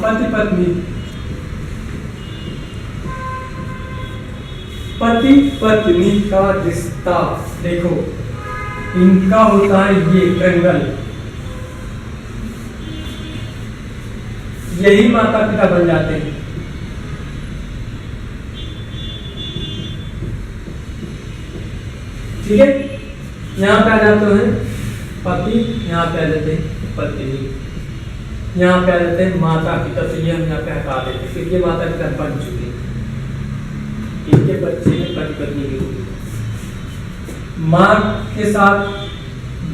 पति पत्नी, पति पत्नी का रिश्ता देखो, इनका होता है ये ट्रायंगल, यही माता पिता बन जाते हैं। ठीक है, यहाँ पे आ जाते हैं पति, यहाँ पे आ जाते हैं पत्नी, यहाँ पे आ जाते हैं माता पिता। तो ये हम यहाँ पे हटा देते हैं, क्योंकि ये माता पिता बन चुके हैं, इनके बच्चे हैं पति पत्नी के रूप। माँ के साथ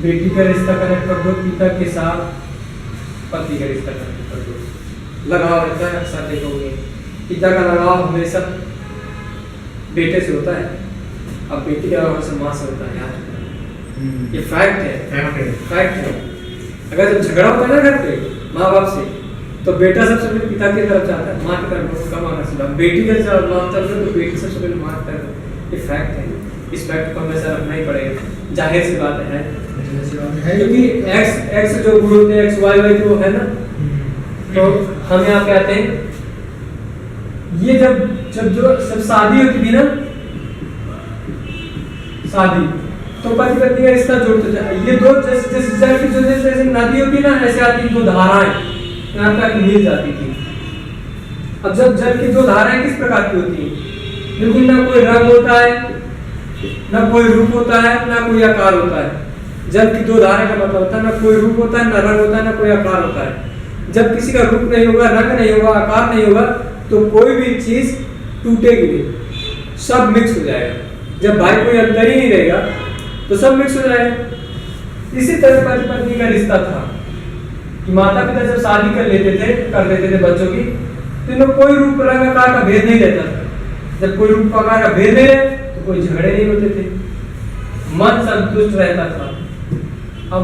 बेटी का रिश्ता कनेक्ट कर दो, पिता के साथ पति का रिश्ता कनेक्ट कर दो। लगाव रहता है, अक्सर देखोगे पिता का लगाव हमेशा बेटे से होता है, अब बेटी का लगाव से माँ से होता है यार, ये फैक्ट है, फैक्ट है। अगर जब झगड़ा होता है ना घर पे माँ बाप से, तो बेटा सबसे पहले पिता की तरफ जाता है, माँ की तरफ उसका माँ का, बेटी के तरफ माँ तरफ तो बेटी सबसे पहले माँ की तरफ। ये फैक्ट है, इस फैक्ट को हमेशा रखना ही पड़ेगा, जाहिर सी बात है, क्योंकि एक्स जो गुण होते हैं एक्स वाई वाई जो है ना, तो हम यहाँ पे आते हैं, ये जब शादी होती थी ना, शादी तो पति पत्नी का रिश्ता जोड़ते थे। ये दो जैसे नदी होती ना, ऐसे आती दो धाराएं यहाँ तक मिल जाती थी। अब जब जल की दो धाराएं किस प्रकार की होती हैं, बिल्कुल ना कोई रंग होता है, ना कोई रूप होता है, ना कोई आकार होता है। जल की दो धाराएं का मतलब होता है ना कोई रूप होता है, ना रंग होता है, ना कोई आकार होता है। जब किसी का रूप नहीं होगा, रंग नहीं होगा, आकार नहीं होगा, तो कोई भी चीज टूटेगी नहीं, सब मिक्स हो जाएगा। जब भाई कोई अंतर ही नहीं रहेगा तो सब मिक्स हो जाएगा। इसी तरह पति पत्नी का रिश्ता था कि माता पिता जब शादी कर लेते थे बच्चों की, तो इनमें कोई रूप रंग आकार का भेद नहीं रहता था। जब कोई रूप आकार का भेद नहीं रहे तो कोई झगड़े नहीं होते थे, मन संतुष्ट रहता था। अब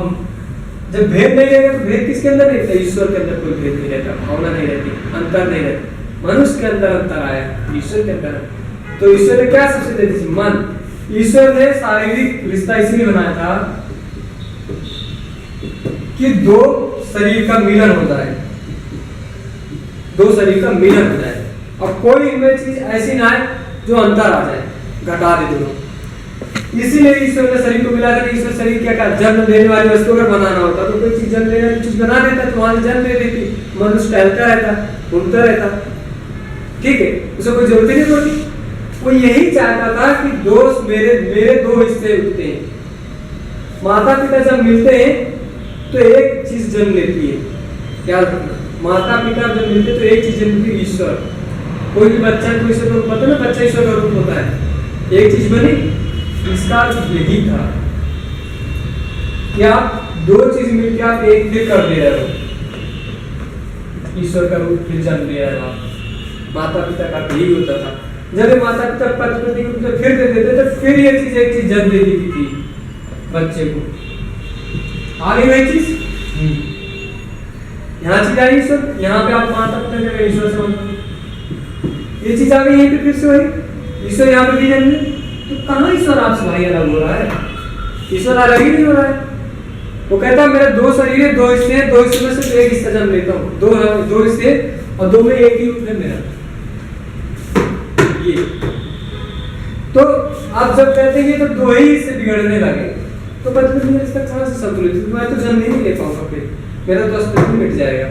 जब भेद नहीं रहेगा तो भेद किसके अंदर नहीं रहता, ईश्वर के अंदर कोई भेद नहीं रहता, भावना नहीं रहती, अंतर नहीं रहता। मनुष्य के अंदर अंतर आया, ईश्वर के अंदर। तो ईश्वर ने क्या सबसे दे दी, मन। ईश्वर ने शारीरिक रिश्ता इसलिए बनाया था कि दो शरीर का मिलन हो जाए, दो शरीर का मिलन हो जाए। अब कोई इनमें चीज ऐसी ना है जो अंतर आ जाए, घटा दे दोनों। इसीलिए ईश्वर ने शरीर को मिला था। ईश्वर शरीर क्या क्या जन्म देने वाली वस्तु अगर बनाना होता तो कोई चीज जन्म देने वाली चीज बना देता, तो वहां जन्म दे देती, मनुष्य टहलता रहता, घूमता रहता, ठीक है, उसे कोई जरूरत नहीं पड़ती। वो यही चाहता था कि दोस्त मेरे दो हिस्से उठते हैं। माता पिता जब मिलते हैं तो एक चीज जन्म लेती है, क्या रखना, माता पिता जब मिलते तो एक चीज जन्म लेती है, ईश्वर। कोई भी बच्चा तो ईश्वर का रूप होता है ना, बच्चा ईश्वर का रूप होता है, एक चीज बनी। इसका यही था कि आप दो चीज मिलकर आप एक फिर कर दे रहे हो, ईश्वर का रूप फिर जन्म ले रहे हो आप। माता पिता का यही होता था। जब ये माता पिता पति पत्नी को फिर दे देते तो फिर ये चीज एक चीज जन्म दे देती थी बच्चे को। आ गई वही चीज, यहाँ चीज आई ईश्वर, यहाँ पे आप माता पिता जगह ईश्वर से बनते, ये चीज आ गई यहीं पे फिर से वही ईश्वर यहाँ पे भी जन्म। तो कहाँ ईश्वर आपसे भाई अलग हो रहा है, ईश्वर अलग ही नहीं हो रहा है। वो कहता है मेरे दो शरीर है, दो हिस्से हैं, दो हिस्से में से एक हिस्सा जन्म लेता हूँ, दो हिस्से और दो में एक ही रूप है मेरा। ये तो आप जब कहते हैं तो दो ही हिस्से बिगड़ने लगे तो पति पत्नी रिश्ता कहाँ से संतुलित, मैं तो जन्म नहीं ले पाऊंगा, फिर मेरा तो अस्तित्व मिट जाएगा।